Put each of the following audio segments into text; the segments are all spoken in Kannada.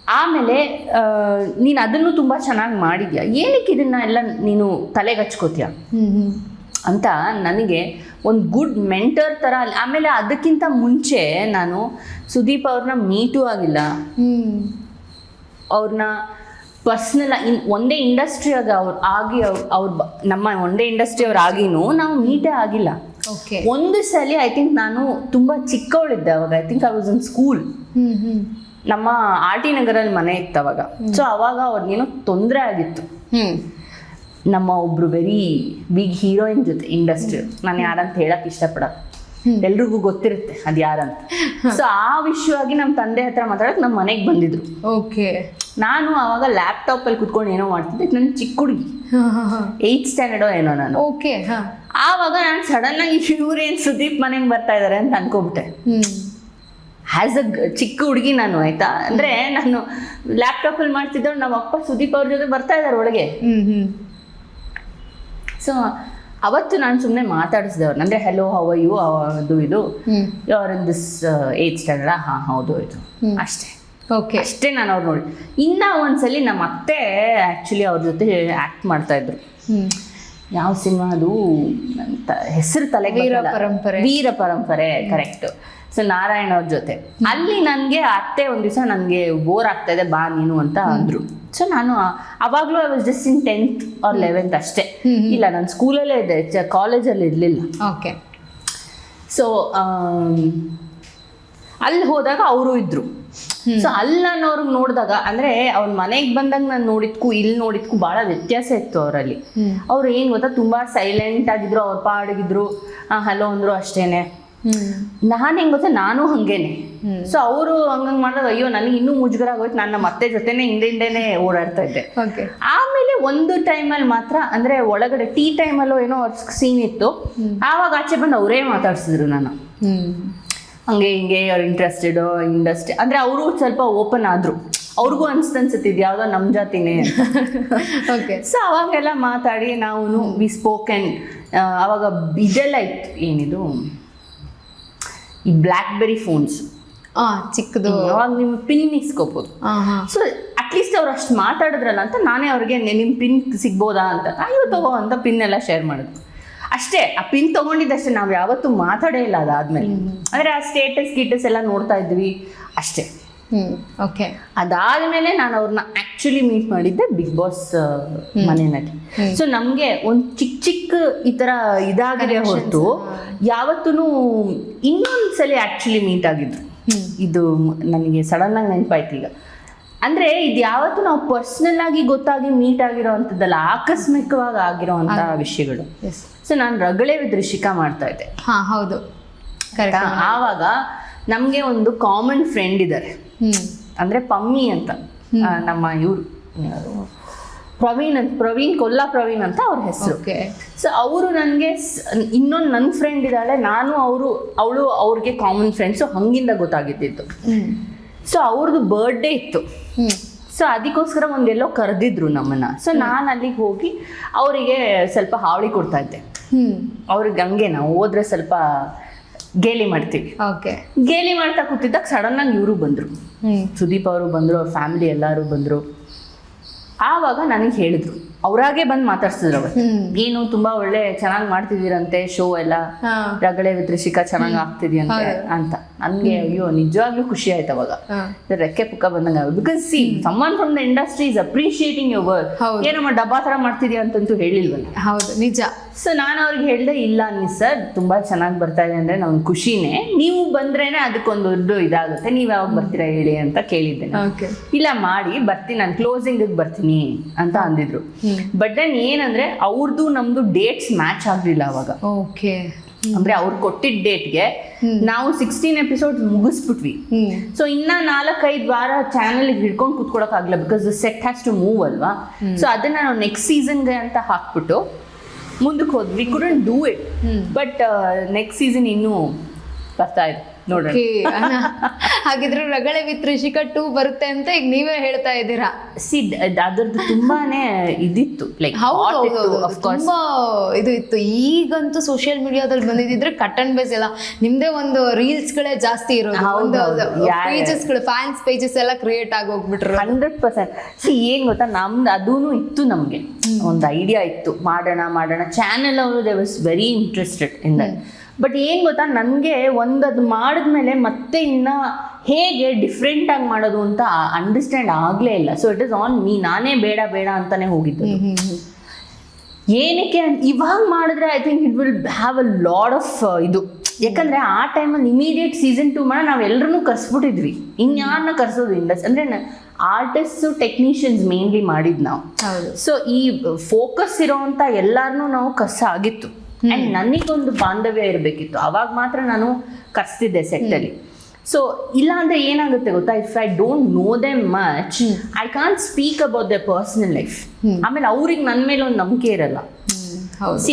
ಆಮೇಲೆ ನೀನು ಅದನ್ನು ತುಂಬ ಚೆನ್ನಾಗಿ ಮಾಡಿದ್ಯಾ, ಏನಕ್ಕೆ ಇದನ್ನ ಎಲ್ಲ ನೀನು ತಲೆಗೆ ಹಚ್ಕೋತೀಯ ಅಂತ ನನಗೆ ಒಂದು ಗುಡ್ ಮೆಂಟರ್ ಥರ. ಆಮೇಲೆ ಅದಕ್ಕಿಂತ ಮುಂಚೆ ನಾನು ಸುದೀಪ್ ಅವ್ರನ್ನ ಮೀಟೂ ಆಗಿಲ್ಲ, ಅವ್ರನ್ನ ಪರ್ಸ್ನಲ್ ಒಂದೇ ಇಂಡಸ್ಟ್ರಿಯಾಗ ಅವ್ರು ನಮ್ಮ ಒಂದೇ ಇಂಡಸ್ಟ್ರಿ ಅವ್ರು ಆಗಿನೂ ನಾವು ಮೀಟೇ ಆಗಿಲ್ಲ. ಒಂದು ಸಲ ಐ ಥಿಂಕ್ ನಾನು ತುಂಬ ಚಿಕ್ಕವಳಿದ್ದೆ ಅವಾಗ, I think I was in school. ನಮ್ಮ ಆರ್ ಟಿ ನಗರಲ್ಲಿ ಮನೆ ಇತ್ತು ಅವಾಗ. ಸೊ ಅವಾಗ ಅವ್ರಿಗೇನೋ ತೊಂದರೆ ಆಗಿತ್ತು ನಮ್ಮ ಒಬ್ರು ವೆರಿ ಬಿಗ್ ಹೀರೋಯಿನ್ ಜೊತೆ ಇಂಡಸ್ಟ್ರಿ. ನಾನು ಯಾರಂತ ಹೇಳಕ್ ಇಷ್ಟಪಡಲ್ಲ, ಎಲ್ರಿಗೂ ಗೊತ್ತಿರುತ್ತೆ ಅದು ಯಾರಂತ. ಸೊ ಆ ವಿಷಯವಾಗಿ ನಮ್ಮ ತಂದೆ ಹತ್ರ ಮಾತಾಡಕ್ ನಮ್ಮ ಮನೆಗೆ ಬಂದಿದ್ರು. ಓಕೆ. ನಾನು ಅವಾಗ ಲ್ಯಾಪ್ಟಾಪಲ್ಲಿ ಕುತ್ಕೊಂಡು ಏನೋ ಮಾಡ್ತಿದ್ದೆ, ನನ್ನ ಚಿಕ್ಕ ಹುಡುಗಿ 8th ಸ್ಟ್ಯಾಂಡರ್ಡೋ ಏನೋ ನಾನು. ಓಕೆ. ಆವಾಗ ನಾನು ಸಡನ್ ಆಗಿ ಇವ್ರೇನು ಸುದೀಪ್ ಮನೆಗೆ ಬರ್ತಾ ಇದಾರೆ ಅಂತ ಅನ್ಕೋಬಿಟ್ಟೆ. ಆ್ಯಸ್ ಅ ಚಿಕ್ಕ ಹುಡುಗಿ ನಾನು, ಆಯ್ತಾ, ಅಂದರೆ ನಾನು ಲ್ಯಾಪ್ಟಾಪಲ್ಲಿ ಮಾಡ್ತಿದ್ದವ್ರು ನಮ್ಮ ಅಪ್ಪ ಸುದೀಪ್ ಅವ್ರ ಜೊತೆ ಬರ್ತಾ ಇದ್ದಾರೆ ಒಳಗೆ. ಸೊ ಅವತ್ತು ನಾನು ಸುಮ್ಮನೆ ಮಾತಾಡಿಸಿದೆ ಅವ್ರನ್ನ, ಅಂದರೆ ಹೆಲೋ ಹೌ ಆರ್ ಯು, ಅದು ಇದು, ಯು ಇನ್ ದಿಸ್ 8th ಸ್ಟ್ಯಾಂಡರ್ಡಾ, ಹಾಂ ಹೌದು ಇದು ಅಷ್ಟೇ. ಓಕೆ. ಅಷ್ಟೇ ನಾನು ಅವ್ರು ನೋಡಿ. ಇನ್ನೂ ಒಂದ್ಸಲಿ ನಮ್ಮ ಅತ್ತೆ ಆ್ಯಕ್ಚುಲಿ ಅವ್ರ ಜೊತೆ ಆ್ಯಕ್ಟ್ ಮಾಡ್ತಾಯಿದ್ರು. ಯಾವ ಸಿನಿಮಾ ಅದು ಅಂತ ಹೆಸರು ತಲೆಗೆ, ವೀರ ಪರಂಪರೆ, ಕರೆಕ್ಟು. ಸೊ ನಾರಾಯಣ ಅವ್ರ ಜೊತೆ ಅಲ್ಲಿ ನನಗೆ ಅತ್ತೆ ಒಂದು ದಿವಸ ನನಗೆ ಬೋರ್ ಆಗ್ತಾ ಇದೆ ಬಾ ನೀನು ಅಂತ ಅಂದರು. ಸೊ ನಾನು ಅವಾಗಲೂ I was just in 10th or 11th ಅಷ್ಟೇ. ಇಲ್ಲ, ನಾನು ಸ್ಕೂಲಲ್ಲೇ ಇದ್ದೆ, ಕಾಲೇಜಲ್ಲಿ ಇರಲಿಲ್ಲ. ಓಕೆ. ಸೊ ಅಲ್ಲಿ ಹೋದಾಗ ಅವರು ಇದ್ರು. ಸೊ ಅಲ್ಲಿ ನಾನು ಅವ್ರಿಗೆ ನೋಡಿದಾಗ, ಅಂದರೆ ಅವ್ರ ಮನೆಗೆ ಬಂದಾಗ ನಾನು ನೋಡಿದ್ಕು ಇಲ್ಲಿ ನೋಡಿದ್ಕು ಭಾಳ ವ್ಯತ್ಯಾಸ ಇತ್ತು ಅವರಲ್ಲಿ. ಅವ್ರು ಏನು ಗೊತ್ತಾ, ತುಂಬ ಸೈಲೆಂಟ್ ಆಗಿದ್ರು, ಅವ್ರ ಪಾಡಗಿದ್ರು, ಹಲೋ ಅಂದರು ಅಷ್ಟೇನೆ. ನಾನು ಹೆಂಗೆ ಗೊತ್ತಾ, ನಾನು ಹಂಗೇನೆ. ಸೊ ಅವರು ಹಂಗಂಗೆ ಮಾಡಿದಾಗ ಅಯ್ಯೋ ನನಗೆ ಇನ್ನೂ ಮುಜುಗರ ಆಗೋಯ್ತು. ನಾನು ನಮ್ಮ ಅತ್ತೆ ಜೊತೆನೆ ಹಿಂದೆನೇ ಓಡಾಡ್ತಾ ಇದ್ದೆ. ಆಮೇಲೆ ಒಂದು ಟೈಮಲ್ಲಿ ಮಾತ್ರ, ಅಂದರೆ ಒಳಗಡೆ ಟೀ ಟೈಮಲ್ಲೋ ಏನೋ ಅವ್ರ ಸೀನ್ ಇತ್ತು, ಆವಾಗ ಆಚೆ ಬಂದು ಅವರೇ ಮಾತಾಡ್ಸಿದ್ರು ನಾನು. ಹಂಗೆ ಹಿಂಗೆ ಅವ್ರು ಇಂಟ್ರೆಸ್ಟೆಡ್ ಇಂಡಸ್ಟ್ರಿ, ಅಂದರೆ ಅವರು ಸ್ವಲ್ಪ ಓಪನ್ ಆದರು. ಅವ್ರಿಗೂ ಅನ್ಸುತ್ತಿದ್ದು ಯಾವುದೋ ನಮ್ಮ ಜಾತಿನೇ ಅಂತ. ಓಕೆ. ಸೊ ಅವಾಗೆಲ್ಲ ಮಾತಾಡಿ ನಾವು ವಿ ಸ್ಪೋಕನ್. ಅವಾಗ ಇದೆಲ್ಲ ಇತ್ತು, ಏನಿದು ಈ ಬ್ಲ್ಯಾಕ್ಬೆರಿ ಫೋನ್ಸ್ ಚಿಕ್ಕದು, ಅವಾಗ ನಿಮ್ಮ ಪಿನ್ ಇಸ್ಕೋಬೋದು. ಸೊ ಅಟ್ಲೀಸ್ಟ್ ಅವ್ರು ಅಷ್ಟು ಮಾತಾಡಿದ್ರಲ್ಲ ಅಂತ ನಾನೇ ಅವ್ರಿಗೆ ನಿಮ್ಮ ಪಿನ್ ಸಿಗ್ಬೋದಾ ಅಂತ, ಅಯ್ಯೋ ತಗೋ ಅಂತ ಪಿನ್ ಎಲ್ಲ ಶೇರ್ ಮಾಡಿದ್ರು ಅಷ್ಟೇ. ಆ ಪಿನ್ ತೊಗೊಂಡಿದ್ದಷ್ಟೇ, ನಾವು ಯಾವತ್ತೂ ಮಾತಾಡೇ ಇಲ್ಲ ಅದಾದ್ಮೇಲೆ. ಅಂದರೆ ಆ ಸ್ಟೇಟಸ್ ಎಲ್ಲ ನೋಡ್ತಾ ಇದ್ವಿ ಅಷ್ಟೇ. ಓಕೆ. ಅದಾದಮೇಲೆ ನಾನು ಅವ್ರನ್ನ ಆ್ಯಕ್ಚುಲಿ ಮೀಟ್ ಮಾಡಿದ್ದೆ ಬಿಗ್ ಬಾಸ್ ಮನೆಯಲ್ಲಿ. ಸೊ ನಮಗೆ ಒಂದು ಚಿಕ್ಕ ಈ ಥರ ಇದಾಗಿದೆ ಹೊರತು ಯಾವತ್ತೂ ಇನ್ನೊಂದ್ಸಲಿ ಆ್ಯಕ್ಚುಲಿ ಮೀಟ್ ಆಗಿದ್ರು. ಇದು ನನಗೆ ಸಡನ್ನಾಗಿ ನೆನಪಾಯ್ತು ಈಗ. ಅಂದರೆ ಇದು ಯಾವತ್ತೂ ನಾವು ಪರ್ಸ್ನಲ್ ಆಗಿ ಗೊತ್ತಾಗಿ ಮೀಟ್ ಆಗಿರೋ ಅಂಥದ್ದಲ್ಲ, ಆಕಸ್ಮಿಕವಾಗಿ ಆಗಿರೋ ಅಂಥ ವಿಷಯಗಳು. ಸೊ ನಾನು ರಗಳೆ ವಿತ್ ರಿಷಿಕಾ ಮಾಡ್ತಾ ಇದ್ದೆ. ಹಾಂ ಹೌದು, ಆವಾಗ ನಮಗೆ ಒಂದು ಕಾಮನ್ ಫ್ರೆಂಡ್ ಇದ್ದಾರೆ, ಅಂದರೆ ಪಮ್ಮಿ ಅಂತ. ನಮ್ಮ ಇವರು ಪ್ರವೀಣ್ ಕೊಲ್ಲಾ ಪ್ರವೀಣ್ ಅಂತ ಅವ್ರ ಹೆಸರು. ಸೊ ಅವರು ನನಗೆ ಇನ್ನೊಂದು ನನ್ನ ಫ್ರೆಂಡ್ ಇದ್ದಾಳೆ, ನಾನು ಅವಳು ಅವ್ರಿಗೆ ಕಾಮನ್ ಫ್ರೆಂಡ್. ಸೊ ಹಂಗಿಂದ ಗೊತ್ತಾಗಿದ್ದಿತ್ತು. ಸೊ ಅವ್ರದ್ದು ಬರ್ಡೇ ಇತ್ತು. ಸೊ ಅದಕ್ಕೋಸ್ಕರ ಒಂದೆಲ್ಲೋ ಕರೆದಿದ್ರು ನಮ್ಮನ್ನ. ಸೊ ನಾನು ಅಲ್ಲಿಗೆ ಹೋಗಿ ಅವರಿಗೆ ಸ್ವಲ್ಪ ಹಾವಳಿ ಕೊಡ್ತಾ ಇದ್ದೆ. ಅವ್ರಿಗೆ ಹಂಗೆ ನಾವು ಹೋದ್ರೆ ಸ್ವಲ್ಪ ಗೇಲಿ ಮಾಡ್ತೀವಿ. ಗೇಲಿ ಮಾಡ್ತಾ ಕೂತಿದ್ದಾಗ ಸಡನ್ ಆಗಿ ಇವರು ಬಂದರು, ಸುದೀಪ್ ಅವರು ಬಂದರು, ಅವ್ರ ಫ್ಯಾಮಿಲಿ ಎಲ್ಲರೂ ಬಂದರು. ಆವಾಗ ನನಗೆ ಹೇಳಿದ್ರು, ಅವರಾಗೆ ಬಂದು ಮಾತಾಡ್ಸಿದ್ರು. ಅವತ್ತು ಏನು ತುಂಬಾ ಒಳ್ಳೆ ಚೆನ್ನಾಗಿ ಮಾಡ್ತಿದ್ದೀರಂತೆ ಶೋ ಎಲ್ಲ, ರಗಳೆ ವಿತ್ ರಿಷಿಕಾ ಚೆನ್ನಾಗಿ ಆಗ್ತಿದ್ಯಂತೆ ಅಂತ. ನನಗೆ ಅಯ್ಯೋ ನಿಜವಾಗ್ಲೂ ಖುಷಿ ಆಯ್ತು ಅವಾಗ, ರೆಕ್ಕೆ ಪುಕ್ಕ ಬಂದಂಗೆ. Because C summon from the industry is appreciating your work. ಏನಮ್ಮ ಡಬ್ಬಾ ಥರ ಮಾಡ್ತಿದ್ಯಾ ಅಂತಂತೂ ಹೇಳಿಲ್ವಲ್ಲ. ಹೌದು, ನಿಜ. ಸೊ ನಾನು ಅವ್ರಿಗೆ ಹೇಳಿದೆ, ಇಲ್ಲ ಅನ್ನಿ ಸರ್, ತುಂಬಾ ಚೆನ್ನಾಗಿ ಬರ್ತಾ ಇದೆ ಅಂದರೆ ನಮ್ಗೆ ಖುಷಿನೇ, ನೀವು ಬಂದ್ರೇನೆ ಅದಕ್ಕೊಂದು ದೊಡ್ಡ ಇದಾಗುತ್ತೆ, ನೀವು ಯಾವಾಗ ಬರ್ತೀರಾ ಹೇಳಿ ಅಂತ ಕೇಳಿದ್ದೆ. ಇಲ್ಲ ಮಾಡಿ ಬರ್ತೀನಿ, ನಾನು ಕ್ಲೋಸಿಂಗಿಗೆ ಬರ್ತೀನಿ ಅಂತ ಅಂದಿದ್ರು. ಬಟ್ ದೆನ್ ಏನಂದ್ರೆ ಅವ್ರದ್ದು ನಮ್ದು ಡೇಟ್ಸ್ ಮ್ಯಾಚ್ ಆಗಲಿಲ್ಲ ಅವಾಗ. ಓಕೆ. ಅಂದ್ರೆ ಅವ್ರು ಕೊಟ್ಟಿದ್ದ ಡೇಟ್ಗೆ ನಾವು 16 ಎಪಿಸೋಡ್ ಮುಗಿಸ್ಬಿಟ್ವಿ. ಸೊ ಇನ್ನ 4-5 ವಾರ ಚಾನಲ್ ಹಿಡ್ಕೊಂಡು ಕುತ್ಕೊಳಕ್ ಆಗ್ಲಿಲ್ಲ, because the set has to move ಅಲ್ವಾ. ಸೊ ಅದನ್ನ ನಾವು ನೆಕ್ಸ್ಟ್ ಸೀಸನ್ಗೆ ಅಂತ ಹಾಕ್ಬಿಟ್ಟು ಮುಂದಕ್ಕೆ ಹೋದ್ವಿ. We couldn't do it. But next season ಇನ್ನೂ ಬರ್ತಾ ಇದೆ. ನೋಡೋಣ. ಹಾಗಿದ್ರೆ ರಗಳೆ ವಿತ್ ರಿಷಿಕಾ 2 ಬರುತ್ತೆ ಅಂತ ಈಗ ನೀವೇ ಹೇಳ್ತಾ ಇದ್ದೀರಾ. ಅದ್ರದ್ದು ತುಂಬಾನೇ ಇದಿತ್ತು, ಲೈಕ್ ತುಂಬಾ ಇದು ಇತ್ತು. ಈಗಂತೂ ಸೋಷಿಯಲ್ ಮೀಡಿಯಾದಲ್ಲಿ ಬಂದಿದ್ರೆ ಕಟ್ ಅಂಡ್ ಬೇಸ್ ಎಲ್ಲ ನಿಮ್ದೇ ಒಂದು ರೀಲ್ಸ್ ಗಳೇ ಜಾಸ್ತಿ ಇರೋದು, ಪೇಜಸ್ ಗಳು, ಫ್ಯಾನ್ಸ್ ಪೇಜಸ್ ಎಲ್ಲ ಕ್ರಿಯೇಟ್ ಆಗಿ ಹೋಗ್ಬಿಟ್ರು. 100%. ಏನ್ ಗೊತ್ತಾ, ನಮ್ದು ಅದೂನು ಇತ್ತು, ನಮ್ಗೆ ಒಂದು ಐಡಿಯಾ ಇತ್ತು, ಮಾಡೋಣ ಚಾನೆಲ್ ಅವರು they was very interested in that. But ಏನು ಗೊತ್ತಾ, ನನಗೆ ಅದು ಮಾಡಿದ್ಮೇಲೆ ಮತ್ತೆ ಹೇಗೆ ಡಿಫ್ರೆಂಟ್ ಆಗಿ ಮಾಡೋದು ಅಂತ ಅಂಡರ್ಸ್ಟ್ಯಾಂಡ್ ಆಗಲೇ ಇಲ್ಲ. So it is on me, ನಾನೇ ಬೇಡ ಅಂತಾನೆ ಹೋಗಿದ್ದು. ಏನಕ್ಕೆ ಇವಾಗ ಮಾಡಿದ್ರೆ I think it will have a lot of ಇದು. ಯಾಕಂದ್ರೆ ಆ ಟೈಮಲ್ಲಿ ಇಮಿಡಿಯೇಟ್ ಸೀಸನ್ 2 ಮಾಡಿ ನಾವೆಲ್ಲರೂ ಕರ್ಸ್ಬಿಟ್ಟಿದ್ವಿ. ಇನ್ಯಾರನ್ನ ಕರ್ಸೋದು ಅಂದರೆ ಆರ್ಟಿಸ್ಟು ಟೆಕ್ನಿಷಿಯನ್ಸ್ ಮೇನ್ಲಿ ಮಾಡಿದ್ ನಾವು. ಸೊ ಈ ಫೋಕಸ್ ಇರೋವಂಥ ಎಲ್ಲಾರನ್ನೂ ನಾವು ಕರ್ಸಾಗಿತ್ತು. ಆ್ಯಂಡ್ ನನಗೊಂದು ಬಾಂಧವ್ಯ ಇರಬೇಕಿತ್ತು, ಅವಾಗ ಮಾತ್ರ ನಾನು ಕರ್ಸ್ತಿದ್ದೆ ಸೆಟ್ಟಲ್ಲಿ. ಸೊ ಇಲ್ಲ ಅಂದರೆ ಏನಾಗುತ್ತೆ ಗೊತ್ತಾ, if I don't know them much I can't speak about the personal life. ಆಮೇಲೆ ಅವ್ರಿಗೆ ನನ್ನ ಮೇಲೆ ಒಂದು ನಂಬಿಕೆ ಇರಲ್ಲ.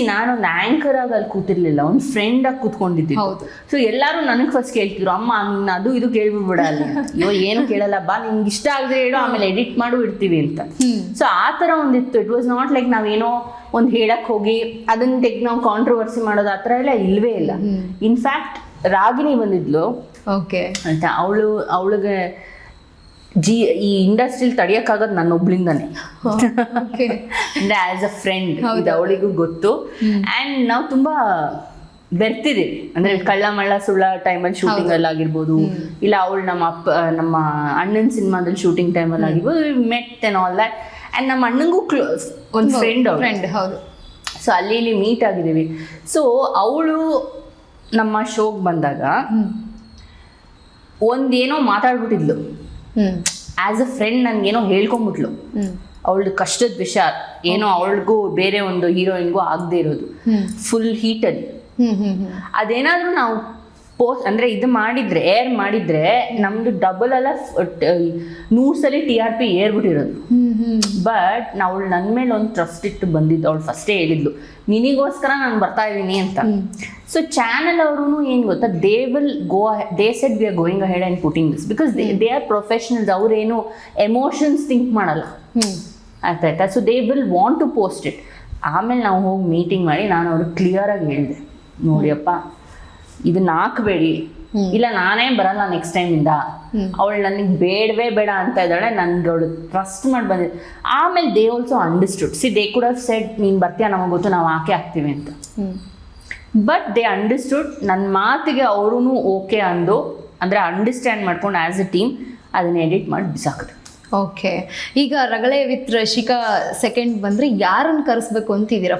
ನಾನೊಂದು ಆಂಕರ್ ಆಗಿ ಅಲ್ಲಿ ಕೂತಿರ್ಲಿಲ್ಲ, ಒಂದು ಫ್ರೆಂಡ್ ಆಗಿ ಕೂತ್ಕೊಂಡಿದ್ದೆ. ಸೊ ಎಲ್ಲರೂ ನನಗೆ ಫಸ್ಟ್ ಕೇಳ್ತಿದ್ರು, ಅಮ್ಮ ನೀನು ಅದು ಇದು ಕೇಳ್ಬಿಡ್ಬೇಡ ಅಲ್ಲಿ, ಅಯ್ಯೋ ಏನು ಕೇಳಲ್ಲ ಬಾ, ನಿಮ್ಗೆ ಇಷ್ಟ ಆಗದೆ ಹೇಳು, ಆಮೇಲೆ ಎಡಿಟ್ ಮಾಡು ಇಡ್ತೀವಿ ಅಂತ. ಸೊ ಆ ಥರ ಒಂದಿತ್ತು. ಇಟ್ ವಾಸ್ ನಾಟ್ ಲೈಕ್ ನಾವೇನೋ ಒಂದು ಹೇಳಕ್ ಹೋಗಿ ಅದನ್ನ ನಾವು ಕಾಂಟ್ರವರ್ಸಿ ಮಾಡೋದು ಆ ಥರ ಎಲ್ಲ ಇಲ್ವೇ ಇಲ್ಲ. ಇನ್ಫ್ಯಾಕ್ಟ್ ರಾಗಿಣಿ ಬಂದಿದ್ಲು ಅಂತ, ಅವಳಿಗೆ ಈ ಇಂಡಸ್ಟ್ರಿಲಿ ತಡಿಯಕ್ಕಾಗೋದು ನನ್ನೊಬ್ಳಿಂದಾನೆ, ಅಂದ್ರೆ ಆಸ್ ಅ ಫ್ರೆಂಡ್ ಇದು ಅವಳಿಗೂ ಗೊತ್ತು. ಆ್ಯಂಡ್ ನಾವು ತುಂಬಾ ಬೆರ್ತಿದ್ದೀವಿ, ಅಂದ್ರೆ ಕಳ್ಳ ಮಳ್ಳ ಸುಳ್ಳ ಟೈಮಲ್ಲಿ ಶೂಟಿಂಗ್ ಅಲ್ಲಿ ಆಗಿರ್ಬೋದು, ಇಲ್ಲ ಅವಳು ನಮ್ಮ ಅಣ್ಣನ ಸಿನಿಮಾದಲ್ಲಿ ಶೂಟಿಂಗ್ ಟೈಮಲ್ಲಿ ಆಗಿರ್ಬೋದು, ಮೆಟ್ ಅಂಡ್ ಆಲ್ ದಟ್. ಆ್ಯಂಡ್ ನಮ್ಮ ಅಣ್ಣಂಗೂ ಒಂದು ಫ್ರೆಂಡ್. ಹೌದು. ಸೊ ಅಲ್ಲಿ ಇಲ್ಲಿ ಮೀಟ್ ಆಗಿದ್ದೀವಿ. ಸೊ ಅವಳು ನಮ್ಮ ಶೋಗೆ ಬಂದಾಗ ಒಂದೇನೋ ಮಾತಾಡ್ಬಿಟ್ಟಿದ್ಲು, ಆಸ್ ಅ ಫ್ರೆಂಡ್ ನನ್ಗೇನೋ ಹೇಳ್ಕೊಂಬಿಟ್ಲು ಅವಳದು ಕಷ್ಟದ ವಿಷಯ, ಏನೋ ಅವಳಿಗೂ ಬೇರೆ ಒಂದು ಹೀರೋಯಿನ್ಗೂ ಆಗದೆ ಇರೋದು, ಫುಲ್ ಹೀಟಲ್ಲಿ. ಅದೇನಾದ್ರೂ ನಾವು ಅಂದ್ರೆ ಇದು ಮಾಡಿದ್ರೆ, ಏರ್ ಮಾಡಿದ್ರೆ ನಮ್ದು ಡಬಲ್ ಅಲ್ಲ 100 ಸಲ TRP ಏರ್ಬಿಟ್ಟಿರೋದು. ಬಟ್ ಅವಳು ನನ್ನ ಮೇಲೆ ಒಂದು ಟ್ರಸ್ಟ್ ಇಟ್ಟು ಬಂದಿದ್ದು. ಅವಳು ಫಸ್ಟೇ ಹೇಳಿದ್ಲು, ನಿನಗೋಸ್ಕರ ನಾನು ಬರ್ತಾ ಇದ್ದೀನಿ ಅಂತ. ಸೊ ಚಾನಲ್ ಅವರು ಏನು ಗೊತ್ತಾ, they said we are going ahead and putting this because they are professionals. ಅವ್ರೇನು ಎಮೋಷನ್ಸ್ ಥಿಂಕ್ ಮಾಡಲ್ಲ, ಆಯ್ತಾಯ್ತಾ. So they will want to post it. ಆಮೇಲೆ ನಾವು ಹೋಗಿ ಮೀಟಿಂಗ್ ಮಾಡಿ ನಾನು ಅವ್ರಿಗೆ ಕ್ಲಿಯರಾಗಿ ಹೇಳಿದೆ, ನೋಡಿಯಪ್ಪ ಇದನ್ನ ಹಾಕಬೇಡಿ, ಇಲ್ಲ ನಾನೇ ಬರಲ್ಲ ನೆಕ್ಸ್ಟ್ ಟೈಮಿಂದ. ಅವಳು ನನಗೆ ಬೇಡವೇ ಬೇಡ ಅಂತ ಇದ್ದಾಳೆ, ನನ್ಗೆ ಅವಳು ಟ್ರಸ್ಟ್ ಮಾಡಿ ಬಂದಿದ್ದೆ. ಆಮೇಲೆ they also understood. They could have said ನೀನು ಬರ್ತೀಯ, ನಮಗೆ ಗೊತ್ತು, ನಾವು ಹಾಕ್ತೀವಿ ಅಂತ. But they understood. ನನ್ನ ಮಾತಿಗೆ ಅವರೂ ಓಕೆ ಅಂದು, ಅಂದರೆ ಅಂಡರ್ಸ್ಟ್ಯಾಂಡ್ ಮಾಡ್ಕೊಂಡು ಆ್ಯಸ್ ಎ ಟೀಮ್ ಅದನ್ನ ಎಡಿಟ್ ಮಾಡಿ ಬಿಸಾಕಿದ್ರು. ಓಕೆ. ಈಗ ರಗಳೆ ವಿತ್ ರಿಷಿಕಾ 2 ಬಂದರೆ ಯಾರನ್ನು ಕರೆಸ್ಬೇಕು ಅಂತಿದ್ದೀರಾ?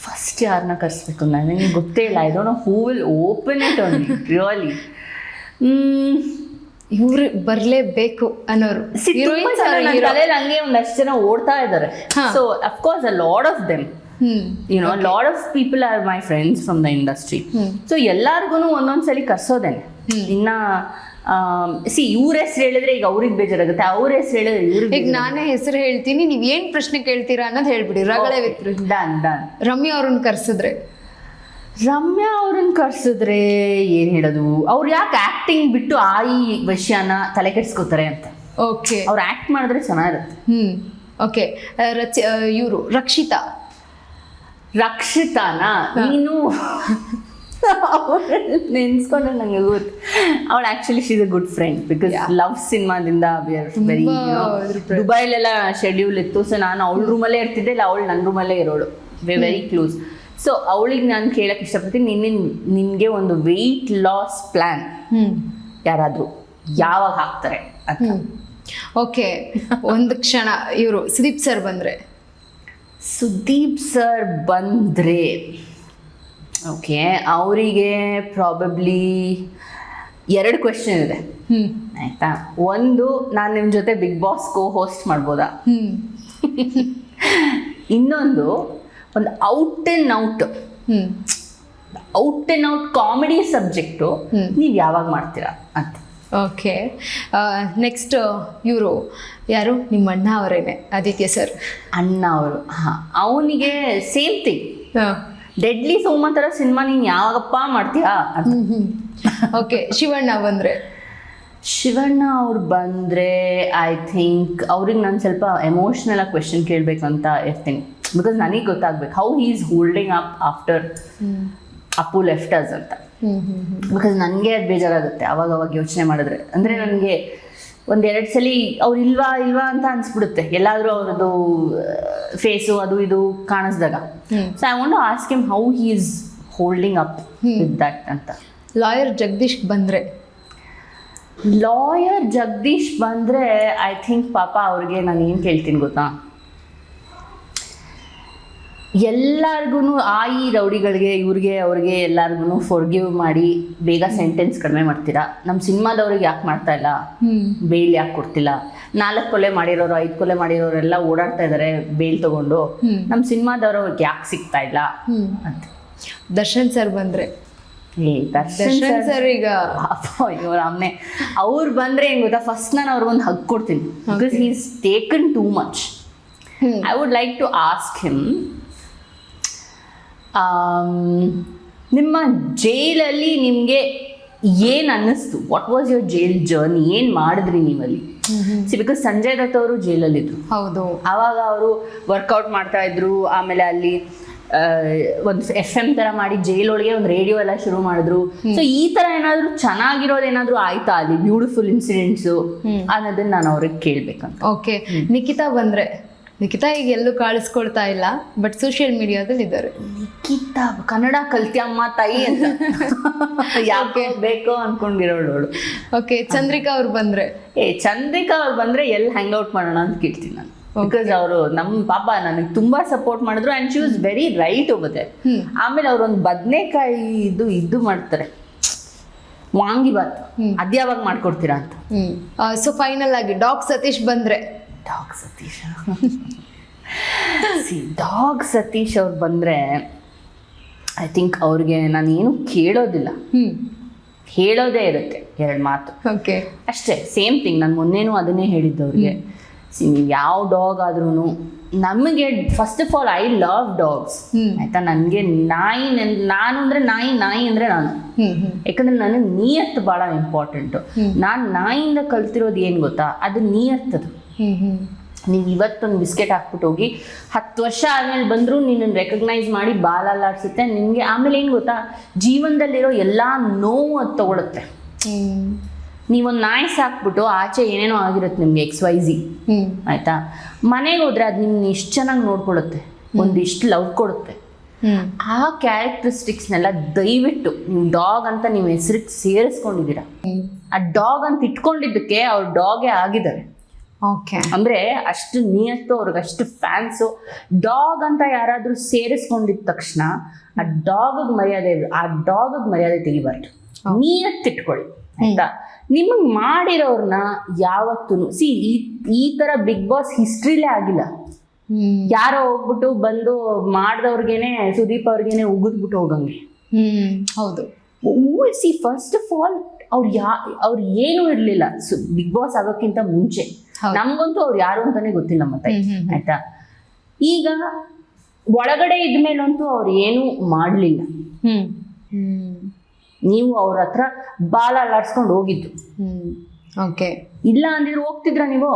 ಫಸ್ಟ್ ಯಾರನ್ನ ಕರೆಸ್ಬೇಕು ನನಗೆ ಗೊತ್ತೇ ಇಲ್ಲ. I don't know who will open it on me really. ಇವ್ರು ಬರಲೇಬೇಕು ಅನ್ನೋರು ತಲೆಯಲ್ಲಿ ಹಂಗೆ ಒಂದಷ್ಟು ಜನ ಓಡ್ತಾ ಇದ್ದಾರೆ. So of course a lot of them, lot of people are my friends from the industry. So ಎಲ್ಲಾರ್ಗು ಒಂದೊಂದ್ಸಲಿ ಕರ್ಸೋದೇನೆ. ಇನ್ನ ಇವ್ರ ಹೆಸರು ಹೇಳಿದ್ರೆ ಈಗ ಅವ್ರಿಗೆ ಬೇಜಾರಾಗುತ್ತೆ, ಅವ್ರ ಹೆಸರು ಹೇಳಿದ್ರೆ ಇವ್ರಿಗೆ. ಈಗ ನಾನೇ ಹೆಸರು ಹೇಳ್ತೀನಿ, ನೀವ್ ಏನ್ ಪ್ರಶ್ನೆ ಕೇಳ್ತೀರಾ ಅನ್ನೋದು ಹೇಳ್ಬಿಡಿ. ರಗಳೆ ವಿತ್ ಡನ್. ರಮ್ಯಾ ಅವ್ರನ್ನ ಕರ್ಸಿದ್ರೆ ಏನ್ ಹೇಳೋದು, ಅವ್ರು ಯಾಕೆ ಆಕ್ಟಿಂಗ್ ಬಿಟ್ಟು ಈ ವಿಷಯನ ತಲೆ ಕೆಡ್ಸ್ಕೊತಾರೆ ಅಂತ. ಓಕೆ, ಅವ್ರು ಆಕ್ಟ್ ಮಾಡಿದ್ರೆ ಚೆನ್ನಾಗಿರುತ್ತೆ. ಓಕೆ. ಇವರು ರಕ್ಷಿತಾನ ನೀನು ನೆನ್ಸ್ಕೊಂಡ್ರೆ ನಂಗೆ ಗೊತ್ತು. ಅವಳು actually she's a good friend because love ಸಿನಿಮಾದಿಂದ ವಿ ಆರ್ ವೆರಿ, ದುಬೈಲೆಲ್ಲ ಶೆಡ್ಯೂಲ್ ಇತ್ತು. ಸೊ ನಾನು ಅವಳ ರೂಮಲ್ಲೇ ಇರ್ತಿದ್ದೆ, ಇಲ್ಲ ಅವಳು ನನ್ನ ರೂಮಲ್ಲೇ ಇರೋಳು. We very close. ಸೊ ಅವಳಿಗೆ ನಾನು ಕೇಳಕ್ಕೆ ಇಷ್ಟಪಡ್ತೀನಿ, ನಿನಗೆ ಒಂದು ವೆಯ್ಟ್ ಲಾಸ್ ಪ್ಲ್ಯಾನ್ ಯಾರಾದರೂ ಯಾವಾಗ ಹಾಕ್ತಾರೆ ಅಂತ. ಓಕೆ, ಒಂದು ಕ್ಷಣ. ಇವರು ಸುದೀಪ್ ಸರ್ ಬಂದರೆ ಓಕೆ, ಅವರಿಗೆ ಪ್ರಾಬಬ್ಲಿ 2 ಕ್ವೆಶ್ಚನ್ ಇದೆ, ಆಯ್ತಾ. ಒಂದು, ನಾನು ನಿಮ್ಮ ಜೊತೆ ಬಿಗ್ ಬಾಸ್ ಹೋಸ್ಟ್ ಮಾಡ್ಬೋದಾ? ಇನ್ನೊಂದು, ಒಂದು out and out comedy subject ನೀವು ಯಾವಾಗ ಮಾಡ್ತೀರಾ ಅಂತ. ಓಕೆ. ನೆಕ್ಸ್ಟ್ ಇವರು ಯಾರು, ನಿಮ್ಮ ಅಣ್ಣ ಅವರೇನೆ, ಆದಿತ್ಯ ಸರ್. ಅಣ್ಣ ಅವರು. ಅವನಿಗೆ ಸೇಮ್ ಥಿಂಗ್, ಡೆಡ್ಲಿ ಸೋಮ ಥರ ಸಿನಿಮಾ ನೀನು ಯಾವಾಗಪ್ಪ ಮಾಡ್ತೀಯಾ ಅಂತ. ಓಕೆ, ಶಿವಣ್ಣ ಬಂದರೆ? ಶಿವಣ್ಣ ಅವ್ರು ಬಂದರೆ ಐ ಥಿಂಕ್ ಅವ್ರಿಗೆ ನಾನು ಸ್ವಲ್ಪ ಎಮೋಷ್ನಲ್ ಆಗಿ ಕ್ವೆಶನ್ ಕೇಳಬೇಕಂತ ಇರ್ತೀನಿ. ಬಿಕಾಸ್ ನನಗೆ ಗೊತ್ತಾಗ್ಬೇಕು how he is holding up after Appu left us ಅಂತ. ಬಿಕಾಸ್ ನನಗೆ ಅದು ಬೇಜಾರಾಗುತ್ತೆ ಅವಾಗ ಯೋಚನೆ ಮಾಡಿದ್ರೆ. ಅಂದರೆ ನನಗೆ ಒಂದೆರಡು ಸಲ ಅವ್ರು ಇಲ್ವಾ ಅಂತ ಅನ್ಸ್ಬಿಡುತ್ತೆ ಎಲ್ಲಾದರೂ ಅವ್ರದ್ದು ಫೇಸು ಅದು ಇದು ಕಾಣಿಸ್ದಾಗ. So I want to ask him how he is holding up with that ಅಂತ. ಲಾಯರ್ ಜಗದೀಶ್ ಬಂದರೆ? ಲಾಯರ್ ಜಗದೀಶ್ ಬಂದರೆ ಐ ಥಿಂಕ್ ಪಾಪ ಅವ್ರಿಗೆ ನಾನು ಏನು ಕೇಳ್ತೀನಿ ಗೊತ್ತಾ, ಎಲ್ಲರಿಗೂ ಈ ರೌಡಿಗಳಿಗೆ ಅವ್ರಿಗೆ ಎಲ್ಲರಿಗೂ ಫಾರ್ಗಿವ್ ಮಾಡಿ ಬೇಗ ಸೆಂಟೆನ್ಸ್ ಕಡಿಮೆ ಮಾಡ್ತೀರಾ. ನಮ್ಮ ಸಿನಿಮಾದವ್ರಿಗೆ ಯಾಕೆ ಮಾಡ್ತಾ ಇಲ್ಲ, ಬೇಲ್ ಯಾಕೆ ಕೊಡ್ತಿಲ್ಲ? 4 ಕೊಲೆ ಮಾಡಿರೋರು 5 ಕೊಲೆ ಮಾಡಿರೋರೆಲ್ಲ ಓಡಾಡ್ತಾ ಇದ್ದಾರೆ ಬೇಲ್ ತಗೊಂಡು, ನಮ್ಮ ಸಿನಿಮಾದವ್ರಿಗೆ ಯಾಕೆ ಸಿಗ್ತಾ ಇಲ್ಲ ಅಂತ. ದರ್ಶನ್ ಸರ್ ಬಂದರೆ? ದರ್ಶನ್ ಸರ್ ಈಗ ಅಯ್ಯೋ ರಾಮ್ನೆ, ಅವ್ರು ಬಂದರೆ ಹೆಂಗೆ ಗೊತ್ತಾ, ಫಸ್ಟ್ ನಾನು ಅವ್ರಿಗೊಂದು ಹಗ್ ಕೊಡ್ತೀನಿ. Because he is taken too much. I would like to ask him, ನಿಮ್ಮ ಜೈಲಲ್ಲಿ ನಿಮಗೆ ಏನು ಅನ್ನಿಸ್ತು? What was your jail journey? ಏನು ಮಾಡಿದ್ರಿ ನೀವಲ್ಲಿ? ಬಿಕಾಸ್ ಸಂಜಯ್ ದತ್ ಅವರು ಜೈಲಲ್ಲಿದ್ರು. ಹೌದು. ಆವಾಗ ಅವರು ವರ್ಕೌಟ್ ಮಾಡ್ತಾ ಇದ್ರು. ಆಮೇಲೆ ಅಲ್ಲಿ ಒಂದು FM ಥರ ಮಾಡಿ ಜೈಲೊಳಗೆ ಒಂದು ರೇಡಿಯೋ ಎಲ್ಲ ಶುರು ಮಾಡಿದ್ರು. ಸೊ ಈ ಥರ ಏನಾದರೂ ಚೆನ್ನಾಗಿರೋದೇನಾದರೂ ಆಯ್ತಾ ಅಲ್ಲಿ, ಬ್ಯೂಟಿಫುಲ್ ಇನ್ಸಿಡೆಂಟ್ಸು ಅನ್ನೋದನ್ನ ನಾನು ಅವ್ರಿಗೆ ಕೇಳಬೇಕಂತ. ಓಕೆ, ನಿಖಿತಾ ಬಂದರೆ? ನಿಖಿತಾ ಈಗ ಎಲ್ಲೂ ಕಾಣಿಸ್ಕೊಳ್ತಾ ಇಲ್ಲ, ಬಟ್ ಸೋಷಿಯಲ್ ಮೀಡಿಯಾದಲ್ಲಿ ಇದ್ದಾರೆ. ನಿಖಿತಾ ಕನ್ನಡ ಕಲ್ತ್ಯಮ್ಮ ತಾಯಿ ಅಂತ ಯಾಕೆ ಬೇಕೋ ಅನ್ಕೊಂಡಿರೋಳು. ಓಕೆ, ಚಂದ್ರಿಕಾ ಅವ್ರು ಬಂದರೆ? ಚಂದ್ರಿಕಾ ಅವ್ರು ಬಂದರೆ ಎಲ್ಲಿ ಹ್ಯಾಂಗ್ ಔಟ್ ಮಾಡೋಣ ಅಂತ ಕೇಳ್ತೀನಿ ನಾನು. ಬಿಕಾಸ್ ಅವರು ನಮ್ಮ ಪಾಪ ನನಗೆ ತುಂಬಾ ಸಪೋರ್ಟ್ ಮಾಡಿದ್ರು and she was very right ಹೋಗುತ್ತೆ. ಆಮೇಲೆ ಅವ್ರು ಒಂದು ಬದನೆಕಾಯಿ ಇದು ಮಾಡ್ತಾರೆ, ವಾಂಗಿಬಾತ್, ಅದ್ಯಾವಾಗ ಮಾಡ್ಕೊಡ್ತೀರಾ ಅಂತ. ಸೊ ಫೈನಲ್ ಆಗಿ ಡಾಗ್ ಸತೀಶ್ ಬಂದರೆ? ಡಾಗ್ ಸತೀಶ್ ಅವ್ರು ಬಂದರೆ ಐ ಥಿಂಕ್ ಅವ್ರಿಗೆ ನಾನು ಏನು ಕೇಳೋದಿಲ್ಲ, ಹೇಳೋದೇ ಇರುತ್ತೆ 2 ಮಾತು. ಓಕೆ, ಅಷ್ಟೇ, ಸೇಮ್ ಥಿಂಗ್. ನಾನು ಮೊನ್ನೆನೂ ಅದನ್ನೇ ಹೇಳಿದ್ದವ್ರಿಗೆ. ಯಾವ ಡಾಗ್ ಆದ್ರೂ ನಮಗೆ first of all I love dogs ಆಯ್ತಾ. ನನಗೆ ನಾನು ಅಂದರೆ ನಾಯಿ ಅಂದರೆ ನಾನು. ಯಾಕಂದ್ರೆ ನನಗೆ ನಿಯತ್ತು ಭಾಳ ಇಂಪಾರ್ಟೆಂಟು. ನಾನು ನಾಯಿಯಿಂದ ಕಲ್ತಿರೋದು ಏನು ಗೊತ್ತಾ, ಅದು ನಿಯತ್ತದು. ನೀವು ಇವತ್ತೊಂದು ಬಿಸ್ಕೆಟ್ ಹಾಕ್ಬಿಟ್ಟು ಹೋಗಿ 10 ವರ್ಷ ಆದ್ಮೇಲೆ ಬಂದರೂ ನಿನ್ನನ್ನು ರೆಕಗ್ನೈಸ್ ಮಾಡಿ ಬಾಲಲ್ಲಾಡ್ಸುತ್ತೆ ನಿಮಗೆ. ಆಮೇಲೆ ಏನು ಗೊತ್ತಾ, ಜೀವನದಲ್ಲಿರೋ ಎಲ್ಲ ನೋವು ಅದು ತಗೊಳುತ್ತೆ. ನೀವೊಂದು ನಾಯಿ ಸಾಕ್ಬಿಟ್ಟು ಆಚೆ ಏನೇನೋ ಆಗಿರುತ್ತೆ ನಿಮ್ಗೆ XYZ ಆಯ್ತಾ, ಮನೆಗೆ ಹೋದ್ರೆ ಅದು ನಿಮ್ನ ಇಷ್ಟು ಚೆನ್ನಾಗಿ ನೋಡ್ಕೊಳುತ್ತೆ, ಒಂದಿಷ್ಟು ಲವ್ ಕೊಡುತ್ತೆ. ಆ ಕ್ಯಾರೆಕ್ಟರಿಸ್ಟಿಕ್ಸ್ನೆಲ್ಲ ದಯವಿಟ್ಟು ನೀವು ಡಾಗ್ ಅಂತ ನೀವು ಹೆಸರಿಗೆ ಸೇರಿಸ್ಕೊಂಡಿದ್ದೀರಾ. ಆ ಡಾಗ್ ಅಂತ ಇಟ್ಕೊಂಡಿದ್ದಕ್ಕೆ ಅವ್ರ ಡಾಗೇ ಆಗಿದ್ದಾರೆ. ಓಕೆ, ಅಂದ್ರೆ ಅಷ್ಟು ನಿಯತ್ತು, ಅವ್ರಿಗೆ ಅಷ್ಟು ಫ್ಯಾನ್ಸು. ಡಾಗ್ ಅಂತ ಯಾರಾದ್ರೂ ಸೇರಿಸ್ಕೊಂಡಿದ ತಕ್ಷಣ ಆ ಡಾಗಿಗೆ ಮರ್ಯಾದೆ ತೆಗಿಬಾರ್ದು. ನಿಯತ್ತಿಟ್ಕೊಳ್ಳಿ ಆಯ್ತಾ. ನಿಮಗೆ ಮಾಡಿರೋರ್ನ ಯಾವತ್ತೂ ಈ ತರ ಬಿಗ್ ಬಾಸ್ ಹಿಸ್ಟ್ರಿಲೇ ಆಗಿಲ್ಲ. ಯಾರೋ ಹೋಗ್ಬಿಟ್ಟು ಬಂದು ಮಾಡ್ದವ್ರಿಗೇನೆ ಸುದೀಪ್ ಅವ್ರಿಗೇನೆ ಉಗಿದ್ಬಿಟ್ಟು ಹೋಗಂಗೆ. ಹೌದು. ಫಸ್ಟ್ ಆಫ್ ಆಲ್ ಅವ್ರು ಏನೂ ಇರ್ಲಿಲ್ಲ ಬಿಗ್ ಬಾಸ್ ಆಗೋಕ್ಕಿಂತ ಮುಂಚೆ. ನಮ್ಗಂತೂ ಅವ್ರು ಯಾರು ಅಂತಾನೆ ಗೊತ್ತಿಲ್ಲ ಮತ್ತೆ ಆಯ್ತಾ. ಈಗ ಒಳಗಡೆ ಇದ್ಮೇಲಂತೂ ಅವ್ರು ಏನೂ ಮಾಡ್ಲಿಲ್ಲ. ನೀವು ಅವ್ರ ಹತ್ರ ಬಾಲ ಅಲ್ಲಾಡ್ಸ್ಕೊಂಡು ಹೋಗಿದ್ದು. ಓಕೆ, ಇಲ್ಲ ಅಂದಿದ್ರು ಹೋಗ್ತಿದ್ರ ನೀವು?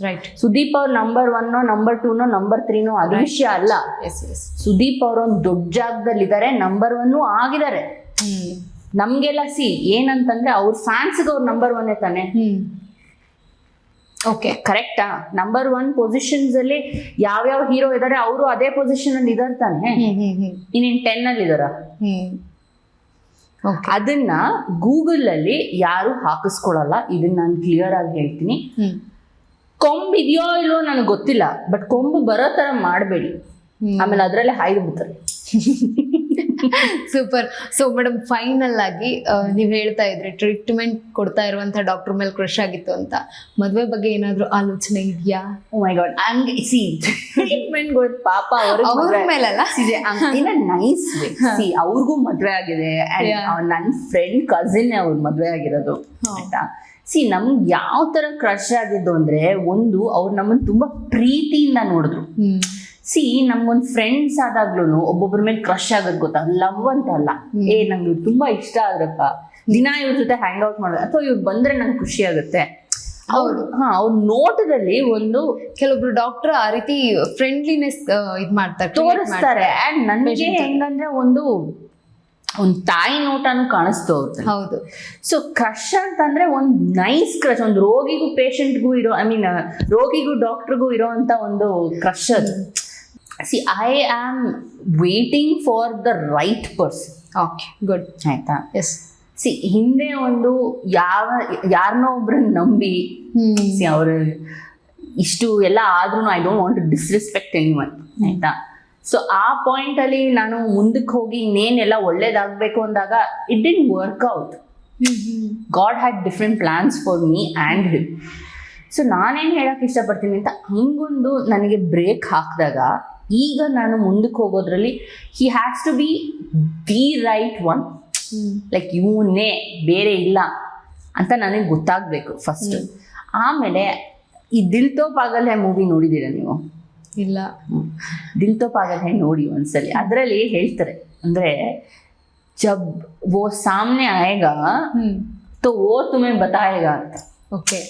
ರೈಟ್. ಸುದೀಪ್ ಅವ್ರ ನಂಬರ್ 1 ನಂಬರ್ 2 ನಂಬರ್ 3 ಅದು ವಿಷಯ ಅಲ್ಲ. ಸುದೀಪ್ ಅವ್ರೊಂದು ದೊಡ್ಡ ಜಾಗದಲ್ಲಿ ಇದ್ದಾರೆ, ನಂಬರ್ 1 ಆಗಿದ್ದಾರೆ. ನಮ್ಗೆಲ್ಲ ಏನಂತಂದ್ರೆ ಅವ್ರ ಫ್ಯಾನ್ಸ್ಗೆ ಅವ್ರ ನಂಬರ್ 1 ತಾನೆ. ಓಕೆ, ಕರೆಕ್ಟಾ? ನಂಬರ್ 1 ಪೊಸಿಷನ್ಸ್ ಅಲ್ಲಿ ಯಾವ್ಯಾವ ಹೀರೋ ಇದಾರೆ ಅವರು ಅದೇ ಪೊಸಿಷನ್ ಅಲ್ಲಿ ಇದಾರೆ ತಾನೆ. ಇನ್ನೇನ್ 10 ಅಲ್ಲಿ ಇದಾರ? ಅದನ್ನ ಗೂಗಲ್ ಅಲ್ಲಿ ಯಾರು ಹಾಕಿಸ್ಕೊಳಲ್ಲ. ಇದನ್ನ ನಾನು ಕ್ಲಿಯರ್ ಆಗಿ ಹೇಳ್ತೀನಿ. ಕೊಂಬು ಇದೆಯೋ ಇಲ್ವೋ ನನಗೆ ಗೊತ್ತಿಲ್ಲ, ಬಟ್ ಕೊಂಬು ಬರೋ ತರ ಮಾಡಬೇಡಿ, ಆಮೇಲೆ ಅದರಲ್ಲೇ ಹಾಯ್ದು ಬಿಡ್ತಾರೆ. ಸೂಪರ್. ಸೊ ಮೇಡಮ್, ಫೈನಲ್ ಆಗಿ ನೀವು ಹೇಳ್ತಾ ಇದ್ರಿ ಟ್ರೀಟ್ಮೆಂಟ್ ಕೊಡ್ತಾ ಇರುವಂತ ಡಾಕ್ಟರ್ ಮೇಲೆ ಕ್ರಶ್ ಆಗಿತ್ತು ಅಂತ. ಮದುವೆ ಬಗ್ಗೆ ಏನಾದ್ರು ಆಲೋಚನೆ ಇದೆಯಾ? ಓ ಮೈ ಗಾಡ್, ಹಂಗೆ ಟ್ರೀಟ್ಮೆಂಟ್ ಪಾಪ ಅವ್ರ ಮೇಲಲ್ಲ, ನೈಸ್ ವೇ. ಅವ್ರಿಗೂ ಮದ್ವೆ ಆಗಿದೆ. ನನ್ನ ಫ್ರೆಂಡ್ ಕಸಿನ್ ಅವ್ರ ಮದ್ವೆ ಆಗಿರೋದು ಆಯ್ತಾ. ನಮ್ಗೆ ಯಾವ ತರ ಕ್ರಶ್ ಆಗಿದ್ದು ಅಂದ್ರೆ, ಒಂದು ಅವ್ರು ನಮ್ಮನ್ನ ತುಂಬಾ ಪ್ರೀತಿಯಿಂದ ನೋಡಿದ್ರು. ಸಿ ನಮ್ಗೊಂದು ಫ್ರೆಂಡ್ಸ್ ಆದಾಗ್ಲೂ ಒಬ್ಬೊಬ್ಬರ ಮೇಲೆ ಕ್ರಶ್ ಆಗೋದು ಗೊತ್ತಾ, ಲವ್ ಅಂತ ಅಲ್ಲ, ನಂಗೆ ಇವ್ರು ತುಂಬಾ ಇಷ್ಟ ಆದ್ರಪ್ಪ, ದಿನ ಇವ್ರ ಜೊತೆ ಹ್ಯಾಂಗ್ ಔಟ್ ಮಾಡೋದು, ಅಥವಾ ಇವ್ರು ಬಂದ್ರೆ ನಂಗೆ ಖುಷಿ ಆಗುತ್ತೆ. ಹೌದು. ಅವ್ರ ನೋಟದಲ್ಲಿ ಒಂದು ಕೆಲವೊಬ್ರು ಡಾಕ್ಟರ್ ಆ ರೀತಿ ಫ್ರೆಂಡ್ಲಿನೆಸ್ ಇದ್ ಮಾಡ್ತಾರೆ, ತೋರಿಸ್ತಾರೆ. ಅಂಡ್ ನನಗೆ ಹೆಂಗಂದ್ರೆ ಒಂದು ತಾಯಿ ನೋಟನು ಕಾಣಿಸ್ತು ಅವ್ರದ್ದು. ಹೌದು. ಸೊ ಕ್ರಶ್ ಅಂತಂದ್ರೆ ಒಂದು ನೈಸ್ ಕ್ರಶ್, ಒಂದು ರೋಗಿಗೂ ಪೇಷಂಟ್ಗೂ ಇರೋ, ಐ ಮೀನ್ ರೋಗಿಗೂ ಡಾಕ್ಟರ್ಗೂ ಇರೋ ಅಂತ ಒಂದು ಕ್ರಶ್ ಅದು. C I am waiting for the right person. Okay, good. ಆಯ್ತಾ? ಎಸ್. ಸಿ ಹಿಂದೆ ಒಂದು ಯಾರನ್ನೋ ಒಬ್ರನ್ನ ನಂಬಿ ಸಿ ಅವರು ಇಷ್ಟು ಎಲ್ಲ ಆದ್ರೂ I don't want to disrespect anyone, ಆಯ್ತಾ? ಸೊ ಆ ಪಾಯಿಂಟ್ ಅಲ್ಲಿ ನಾನು ಮುಂದಕ್ಕೆ ಹೋಗಿ ಇನ್ನೇನೆಲ್ಲ ಒಳ್ಳೇದಾಗಬೇಕು ಅಂದಾಗ it didn't work out. God had different plans for me and him. So ನಾನೇನು ಹೇಳಕ್ಕೆ ಇಷ್ಟಪಡ್ತೀನಿ ಅಂತ, ಹಂಗೊಂದು ನನಗೆ ಬ್ರೇಕ್ ಹಾಕಿದಾಗ ಈಗ ನಾನು ಮುಂದಕ್ಕೆ ಹೋಗೋದ್ರಲ್ಲಿ he has to be the right one. Like ಇವನೇ, ಬೇರೆ ಇಲ್ಲ ಅಂತ ನನಗೆ ಗೊತ್ತಾಗಬೇಕು ಫಸ್ಟ್. ಆಮೇಲೆ ಈ ದಿಲ್ ತೋ ಪಾಗಲ್ ಹೈ ಮೂವಿ ನೋಡಿದ್ದೀರಾ ನೀವು? ಇಲ್ಲ. ದಿಲ್ ತೋ ಪಾಗಲ್ ಹೈ ನೋಡಿ ಒಂದ್ಸಲಿ. ಅದರಲ್ಲಿ ಹೇಳ್ತಾರೆ ಅಂದ್ರೆ ಜಬ್ वो सामने आएगा तो वो तुम्हें बताएगा ಅಂತ. ಓಕೆ.